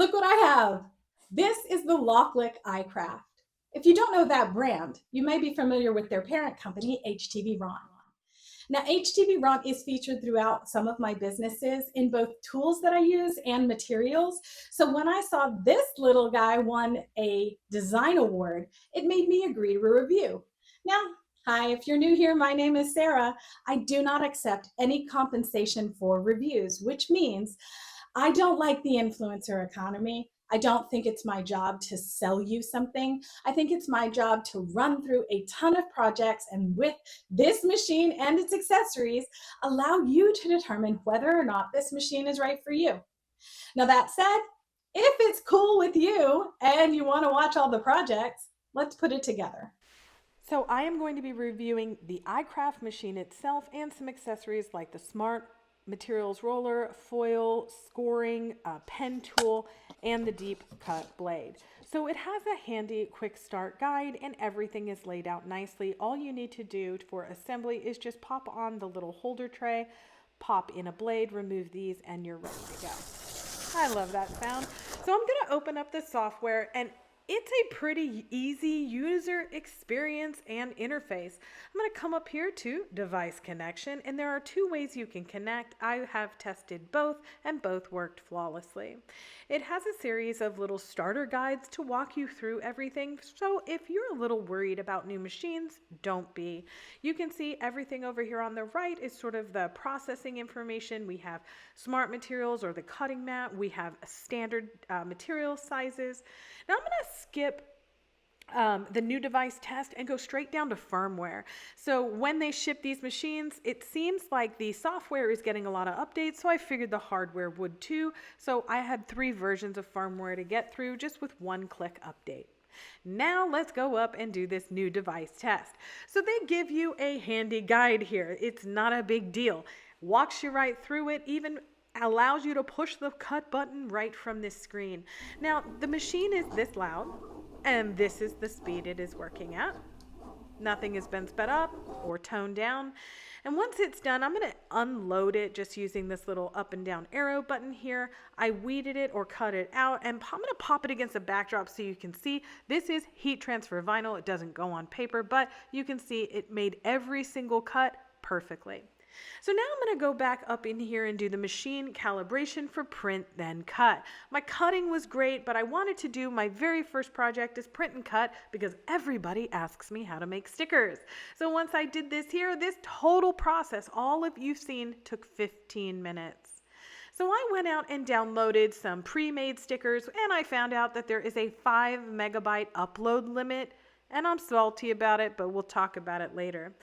Look what I have. This is the LOKLiK iCraft. If you don't know that brand, you may be familiar with their parent company, HTVRont. Now, HTVRont is featured throughout some of my businesses in both tools that I use and materials. So when I saw this little guy won a design award, it made me agree to review. Now, hi, if you're new here, my name is Sarah. I do not accept any compensation for reviews, which means I don't like the influencer economy. I don't think it's my job to sell you something. I think it's my job to run through a ton of projects and with this machine and its accessories, allow you to determine whether or not this machine is right for you. Now, that said, if it's cool with you and you want to watch all the projects, let's put it together. So I am going to be reviewing the iCraft machine itself and some accessories like the Smart Materials Roller, foil, scoring, pen tool, and the deep cut blade. So it has a handy quick start guide and everything is laid out nicely. All you need to do for assembly is just pop on the little holder tray, pop in a blade, remove these, and you're ready to go. I love that sound. So I'm going to open up the software, and it's a pretty easy user experience and interface. I'm going to come up here to device connection, and there are two ways you can connect. I have tested both and both worked flawlessly. It has a series of little starter guides to walk you through everything. So if you're a little worried about new machines, don't be. You can see everything over here on the right is sort of the processing information. We have smart materials or the cutting mat. We have standard material sizes. Now I'm going to skip the new device test and go straight down to firmware. So when they ship these machines, it seems like the software is getting a lot of updates, so I figured the hardware would too. So I had 3 versions of firmware to get through just with one click update. Now let's go up and do this new device test. So they give you a handy guide here. It's not a big deal. Walks you right through it, even allows you to push the cut button right from this screen. Now, the machine is this loud, and this is the speed it is working at. Nothing has been sped up or toned down. And once it's done, I'm going to unload it just using this little up and down arrow button here. I weeded it or cut it out, and I'm going to pop it against a backdrop so you can see this is heat transfer vinyl. It doesn't go on paper, but you can see it made every single cut perfectly. So now I'm going to go back up in here and do the machine calibration for print then cut. My cutting was great, but I wanted to do my very first project as print and cut because everybody asks me how to make stickers. So once I did this here, this total process, all of you've seen, took 15 minutes. So I went out and downloaded some pre-made stickers, and I found out that there is a 5 megabyte upload limit. And I'm salty about it, but we'll talk about it later.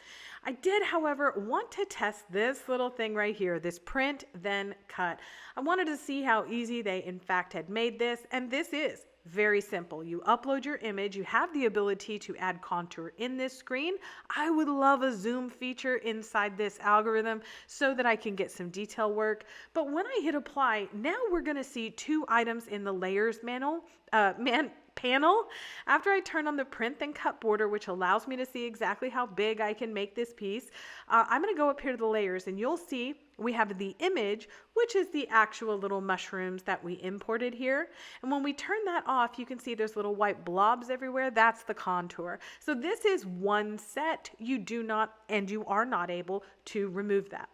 I did, however, want to test this little thing right here, this print then cut. I wanted to see how easy they in fact had made this, and this is very simple. You upload your image, you have the ability to add contour in this screen. I would love a zoom feature inside this algorithm so that I can get some detail work. But when I hit apply, now we're going to see 2 items in the layers panel. After I turn on the print then cut border, which allows me to see exactly how big I can make this piece, I'm going to go up here to the layers, and you'll see we have the image, which is the actual little mushrooms that we imported here. And when we turn that off, you can see there's little white blobs everywhere. That's the contour. So this is one set. You do not, and you are not able to remove that.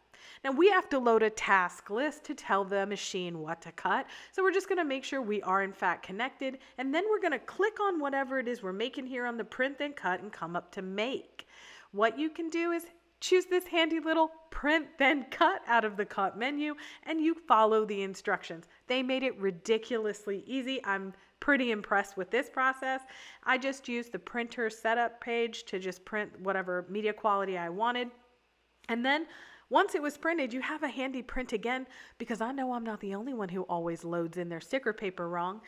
Now we have to load a task list to tell the machine what to cut. So we're just going to make sure we are in fact connected, and then we're going to click on whatever it is we're making here on the print then cut and come up to make. What you can do is choose this handy little print then cut out of the cut menu, and you follow the instructions. They made it ridiculously easy. I'm pretty impressed with this process. I just used the printer setup page to just print whatever media quality I wanted. And then once it was printed, you have a handy print again, because I know I'm not the only one who always loads in their sticker paper wrong.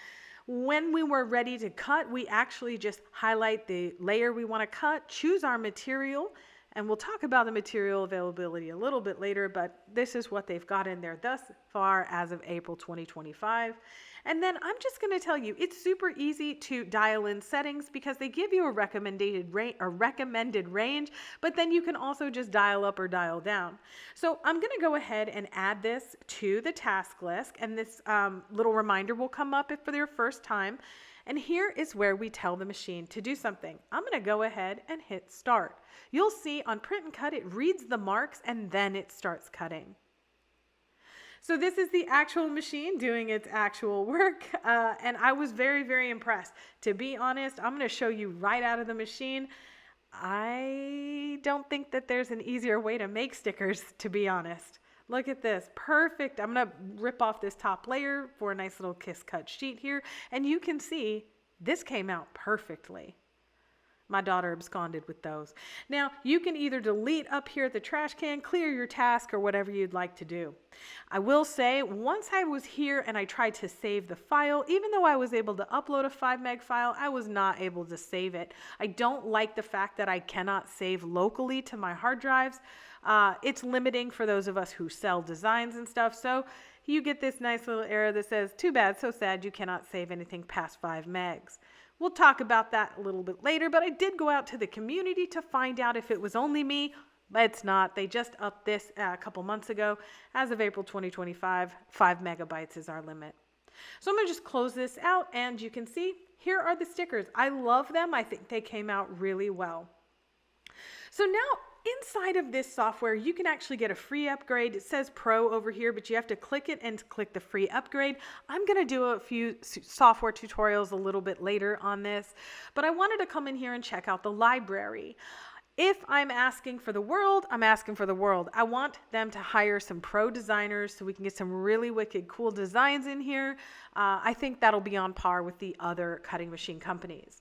When we were ready to cut, we actually just highlight the layer we want to cut, choose our material, and we'll talk about the material availability a little bit later, but this is what they've got in there thus far as of April 2025. And then I'm just going to tell you, it's super easy to dial in settings because they give you a recommended range, but then you can also just dial up or dial down. So I'm going to go ahead and add this to the task list, and this little reminder will come up if for your first time. And here is where we tell the machine to do something. I'm going to go ahead and hit start. You'll see on print and cut, it reads the marks and then it starts cutting. So this is the actual machine doing its actual work, and I was very, very impressed. To be honest, I'm going to show you right out of the machine. I don't think that there's an easier way to make stickers, to be honest. Look at this, perfect. I'm going to rip off this top layer for a nice little kiss cut sheet here, and you can see this came out perfectly. My daughter absconded with those. Now, you can either delete up here at the trash can, clear your task, or whatever you'd like to do. I will say, once I was here and I tried to save the file, even though I was able to upload a 5 meg file, I was not able to save it. I don't like the fact that I cannot save locally to my hard drives. It's limiting for those of us who sell designs and stuff, so you get this nice little error that says, too bad, so sad, you cannot save anything past 5 megs. We'll talk about that a little bit later, but I did go out to the community to find out if it was only me, but it's not. They just upped this a couple months ago. As of April 2025, 5 megabytes is our limit. So I'm going to just close this out, and you can see here are the stickers. I love them. I think they came out really well. So now, inside of this software, you can actually get a free upgrade. It says Pro over here, but you have to click it and click the free upgrade. I'm going to do a few software tutorials a little bit later on this, but I wanted to come in here and check out the library. If I'm asking for the world, I'm asking for the world. I want them to hire some pro designers so we can get some really wicked cool designs in here. I think that'll be on par with the other cutting machine companies.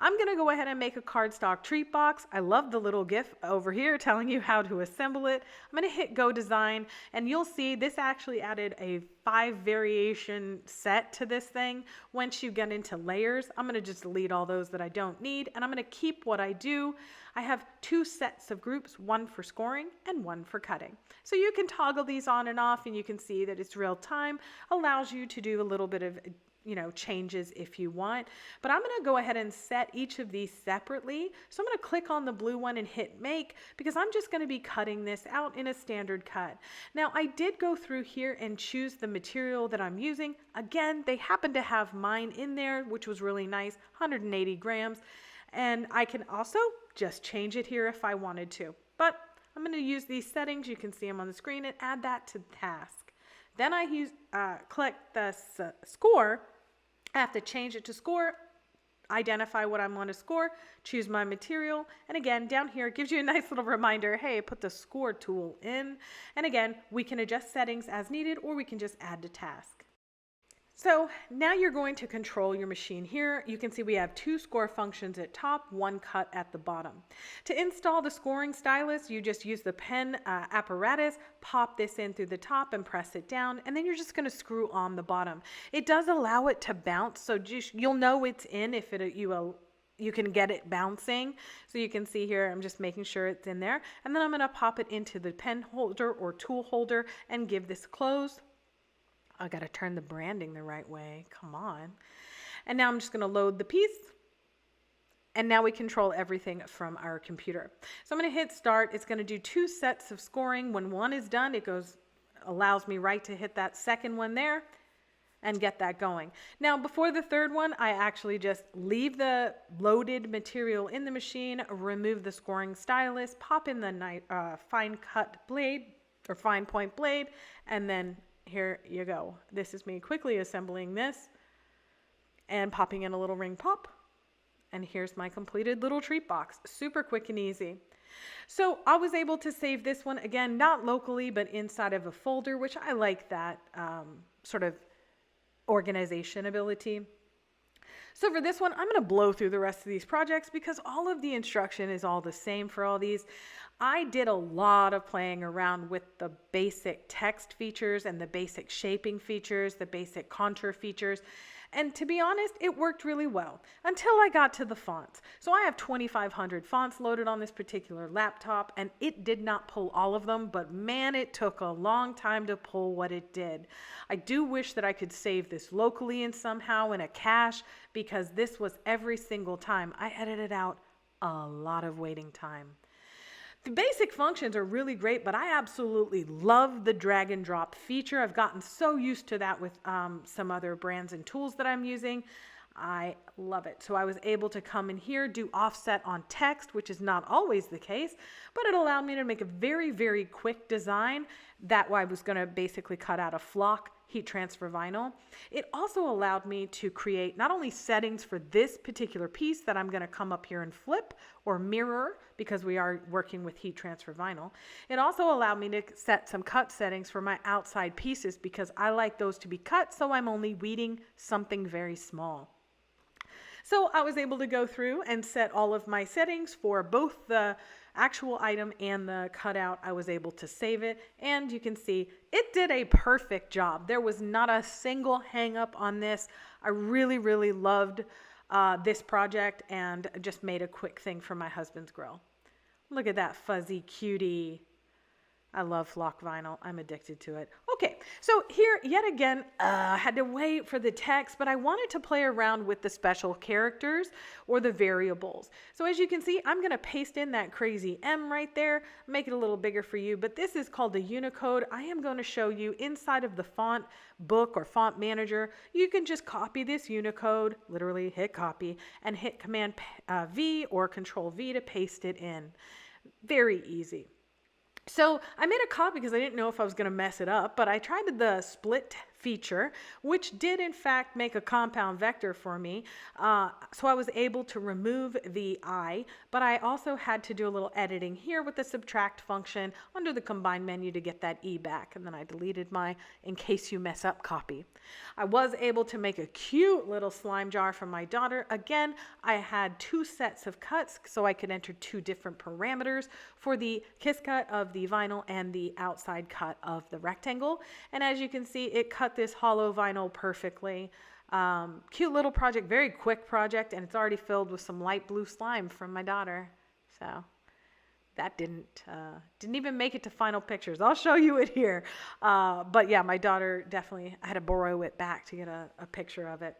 I'm going to go ahead and make a cardstock treat box. I love the little GIF over here telling you how to assemble it. I'm going to hit Go Design, and you'll see this actually added a 5 variation set to this thing. Once you get into layers, I'm going to just delete all those that I don't need, and I'm going to keep what I do. I have 2 sets of groups, one for scoring and one for cutting. So you can toggle these on and off, and you can see that it's real time, allows you to do a little bit of changes if you want, but I'm going to go ahead and set each of these separately. So I'm going to click on the blue one and hit make, because I'm just going to be cutting this out in a standard cut. Now, I did go through here and choose the material that I'm using. Again, they happen to have mine in there, which was really nice, 180 grams. And I can also just change it here if I wanted to, but I'm going to use these settings. You can see them on the screen, and add that to the task. Then I click the score. I have to change it to score, identify what I want to score, choose my material, and again, down here, it gives you a nice little reminder, hey, put the score tool in. And again, we can adjust settings as needed, or we can just add to task. So now you're going to control your machine here. You can see we have 2 score functions at top, 1 cut at the bottom. To install the scoring stylus, you just use the pen apparatus, pop this in through the top and press it down, and then you're just going to screw on the bottom. It does allow it to bounce, so you'll know it's in if you can get it bouncing. So you can see here, I'm just making sure it's in there, and then I'm going to pop it into the pen holder or tool holder and give this a close. I got to turn the branding the right way. Come on. And now I'm just going to load the piece. And now we control everything from our computer. So I'm going to hit start. It's going to do 2 sets of scoring. When one is done, it allows me right to hit that second one there and get that going. Now, before the third one, I actually just leave the loaded material in the machine, remove the scoring stylus, pop in the fine cut blade or fine point blade, and then here you go. This is me quickly assembling this and popping in a little ring pop. And here's my completed little treat box. Super quick and easy. So I was able to save this one, again, not locally, but inside of a folder, which I like that sort of organization ability. So for this one, I'm going to blow through the rest of these projects because all of the instruction is all the same for all these. I did a lot of playing around with the basic text features and the basic shaping features, the basic contour features. And to be honest, it worked really well until I got to the fonts. So I have 2,500 fonts loaded on this particular laptop, and it did not pull all of them, but man, it took a long time to pull what it did. I do wish that I could save this locally and somehow in a cache, because this was every single time I edited out a lot of waiting time. The basic functions are really great, but I absolutely love the drag and drop feature. I've gotten so used to that with some other brands and tools that I'm using. I love it. So I was able to come in here, do offset on text, which is not always the case, but it allowed me to make a very, very quick design. That way I was going to basically cut out a flock heat transfer vinyl. It also allowed me to create not only settings for this particular piece that I'm going to come up here and flip or mirror, because we are working with heat transfer vinyl. It also allowed me to set some cut settings for my outside pieces, because I like those to be cut, so I'm only weeding something very small. So I was able to go through and set all of my settings for both the actual item and the cutout. I was able to save it, and you can see it did a perfect job. There was not a single hang up on this. I really, really loved this project, and just made a quick thing for my husband's grill. Look at that fuzzy cutie. I love flock vinyl. I'm addicted to it. Okay, so here yet again, I had to wait for the text, but I wanted to play around with the special characters or the variables. So as you can see, I'm going to paste in that crazy M right there, make it a little bigger for you, but this is called the Unicode. I am going to show you inside of the font book or font manager. You can just copy this Unicode, literally hit copy, and hit Command V or Control V to paste it in. Very easy. So I made a copy because I didn't know if I was going to mess it up, but I tried the split feature, which did in fact make a compound vector for me. So I was able to remove the I, but I also had to do a little editing here with the subtract function under the combine menu to get that E back. And then I deleted my in case you mess up copy. I was able to make a cute little slime jar for my daughter. Again, I had two sets of cuts so I could enter two different parameters for the kiss cut of the vinyl and the outside cut of the rectangle. And as you can see, it cut this hollow vinyl perfectly. Cute little project, very quick project, and it's already filled with some light blue slime from my daughter. So that didn't even make it to final pictures. I'll show you it here. But yeah, my daughter definitely, I had to borrow it back to get a picture of it.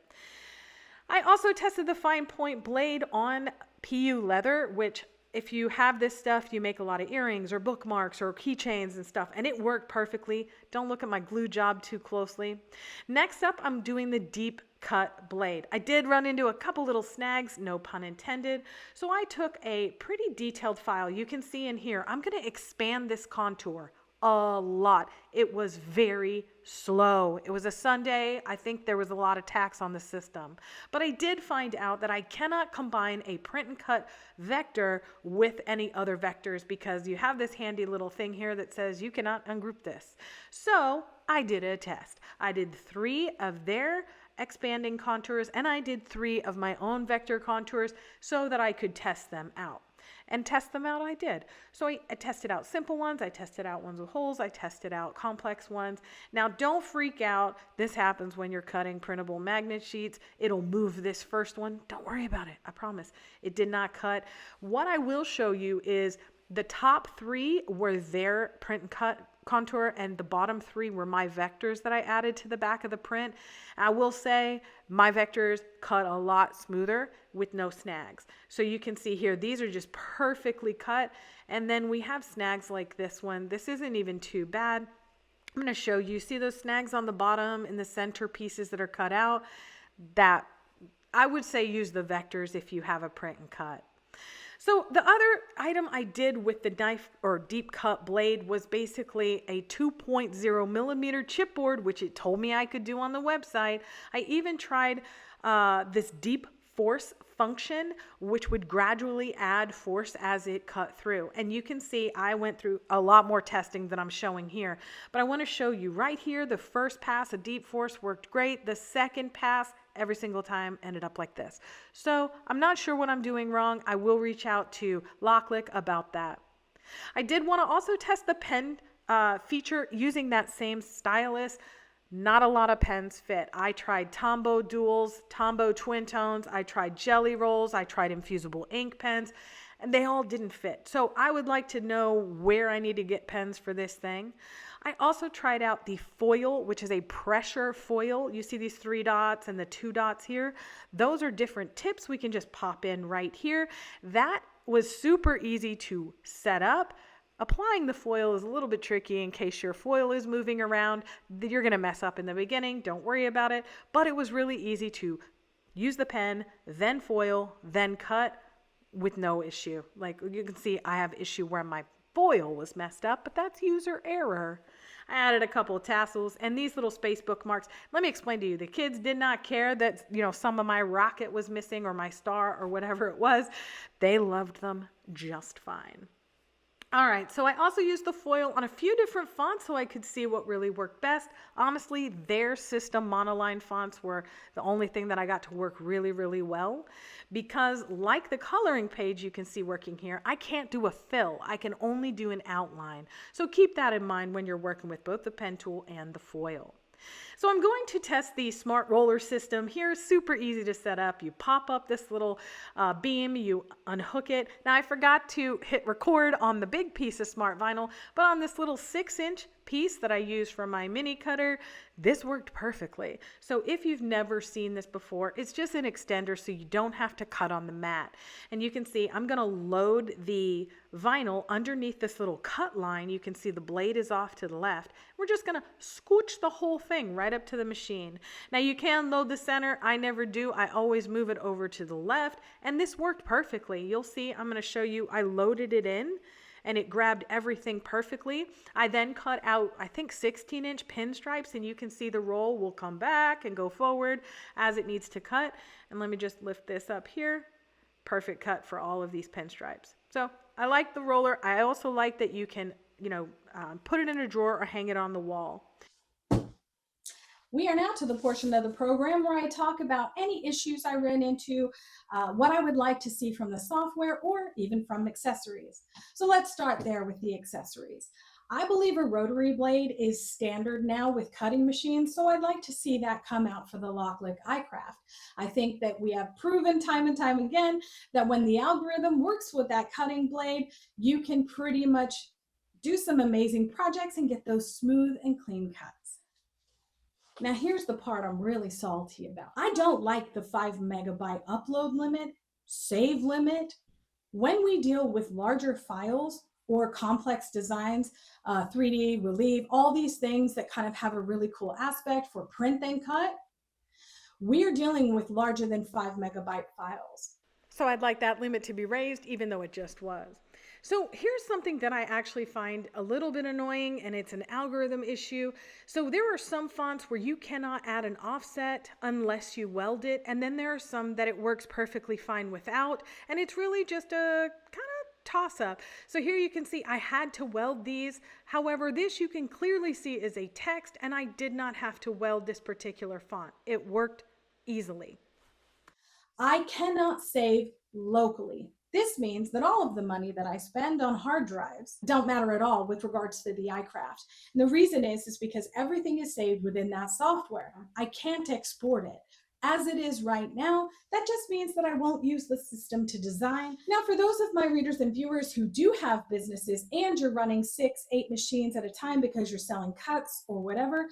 I also tested the fine point blade on PU leather, which if you have this stuff, you make a lot of earrings or bookmarks or keychains and stuff, and it worked perfectly. Don't look at my glue job too closely. Next up, I'm doing the deep cut blade. I did run into a couple little snags, no pun intended. So I took a pretty detailed file. You can see in here, I'm going to expand this contour a lot. It was very slow. It was a Sunday. I think there was a lot of tax on the system. But I did find out that I cannot combine a print and cut vector with any other vectors, because you have this handy little thing here that says you cannot ungroup this. So I did a test. I did 3 of their expanding contours, and I did 3 of my own vector contours so that I could test them out. And test them out I did. So I tested out simple ones, I tested out ones with holes, I tested out complex ones. Now don't freak out. This happens when you're cutting printable magnet sheets. It'll move this first one. Don't worry about it. I promise. It did not cut. What I will show you is the top 3 were their print and cut contour, and the bottom 3 were my vectors that I added to the back of the print. I will say my vectors cut a lot smoother with no snags. So you can see here, these are just perfectly cut. And then we have snags like this one. This isn't even too bad. I'm going to show you. See those snags on the bottom in the center pieces that are cut out? That I would say use the vectors if you have a print and cut. So the other item I did with the knife or deep cut blade was basically a 2.0 millimeter chipboard, which it told me I could do on the website. I even tried this deep force function, which would gradually add force as it cut through. And you can see I went through a lot more testing than I'm showing here. But I want to show you right here, the first pass of deep force worked great. The second pass, every single time ended up like this. So I'm not sure what I'm doing wrong. I will reach out to LOKLiK about that. I did want to also test the pen feature using that same stylus. Not a lot of pens fit. I tried Tombow duals, Tombow twin tones, I tried jelly rolls, I tried infusible ink pens, and they all didn't fit. So I would like to know where I need to get pens for this thing. I also tried out the foil, which is a pressure foil. You see these 3 dots and the 2 dots here. Those are different tips we can just pop in right here. That was super easy to set up. Applying the foil is a little bit tricky in case your foil is moving around. You're going to mess up in the beginning. Don't worry about it. But it was really easy to use the pen, then foil, then cut with no issue. Like you can see, I have issue where my foil was messed up, but that's user error. I added a couple of tassels and these little space bookmarks. Let me explain to you, the kids did not care that, some of my rocket was missing or my star or whatever it was. They loved them just fine. All right, so I also used the foil on a few different fonts so I could see what really worked best. Honestly, their system monoline fonts were the only thing that I got to work really, really well because like the coloring page you can see working here, I can't do a fill. I can only do an outline. So keep that in mind when you're working with both the pen tool and the foil. So I'm going to test the smart roller system here. Super easy to set up. You pop up this little beam, you unhook it. Now I forgot to hit record on the big piece of smart vinyl, but on this little 6-inch piece that I use for my mini cutter, this worked perfectly. So if you've never seen this before, it's just an extender so you don't have to cut on the mat. And you can see I'm going to load the vinyl underneath this little cut line. You can see the blade is off to the left. We're just going to scooch the whole thing right up to the machine. Now you can load the center. I never do. I always move it over to the left, and this worked perfectly. You'll see, I'm going to show you, I loaded it in and it grabbed everything perfectly. I then cut out, I think 16-inch pinstripes, and you can see the roll will come back and go forward as it needs to cut. And let me just lift this up here. Perfect cut for all of these pinstripes. So I like the roller. I also like that you can, put it in a drawer or hang it on the wall. We are now to the portion of the program where I talk about any issues I ran into, what I would like to see from the software or even from accessories. So let's start there with the accessories. I believe a rotary blade is standard now with cutting machines, so I'd like to see that come out for the LOKLiK iCraft. I think that we have proven time and time again that when the algorithm works with that cutting blade, you can pretty much do some amazing projects and get those smooth and clean cuts. Now here's the part I'm really salty about. I don't like the 5 megabyte upload limit, save limit. When we deal with larger files or complex designs, 3D, relief, all these things that kind of have a really cool aspect for print and cut, we're dealing with larger than 5 megabyte files. So I'd like that limit to be raised, even though it just was. So here's something that I actually find a little bit annoying, and it's an algorithm issue. So there are some fonts where you cannot add an offset unless you weld it, and then there are some that it works perfectly fine without, and it's really just a kind of toss-up. So here you can see I had to weld these. However, this you can clearly see is a text, and I did not have to weld this particular font. It worked easily. I cannot save locally. This means that all of the money that I spend on hard drives don't matter at all with regards to the iCraft. And the reason is because everything is saved within that software. I can't export it. As it is right now, that just means that I won't use the system to design. Now, for those of my readers and viewers who do have businesses and you're running 6, 8 machines at a time because you're selling cuts or whatever,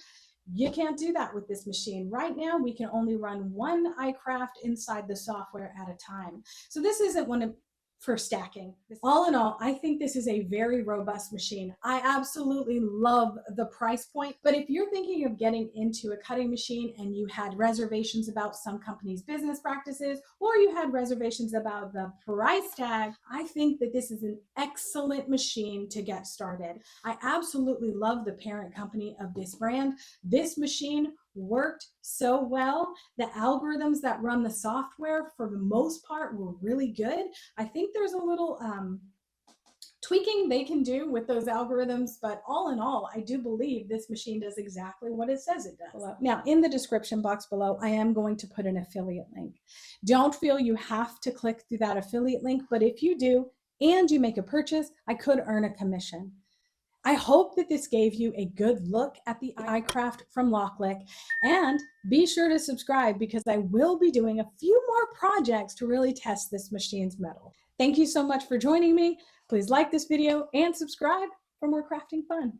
you can't do that with this machine. Right now, we can only run one iCraft inside the software at a time. So this isn't one for stacking. All in all, I think this is a very robust machine. I absolutely love the price point, but if you're thinking of getting into a cutting machine and you had reservations about some companies' business practices, or you had reservations about the price tag, I think that this is an excellent machine to get started. I absolutely love the parent company of this brand. This machine worked so well. The algorithms that run the software for the most part were really good. I think there's a little tweaking they can do with those algorithms, but all in all, I do believe this machine does exactly what it says it does. Now, in the description box below, I am going to put an affiliate link. Don't feel you have to click through that affiliate link, but if you do, and you make a purchase, I could earn a commission. I hope that this gave you a good look at the iCraft from LOKLiK, and be sure to subscribe because I will be doing a few more projects to really test this machine's mettle. Thank you so much for joining me. Please like this video and subscribe for more crafting fun.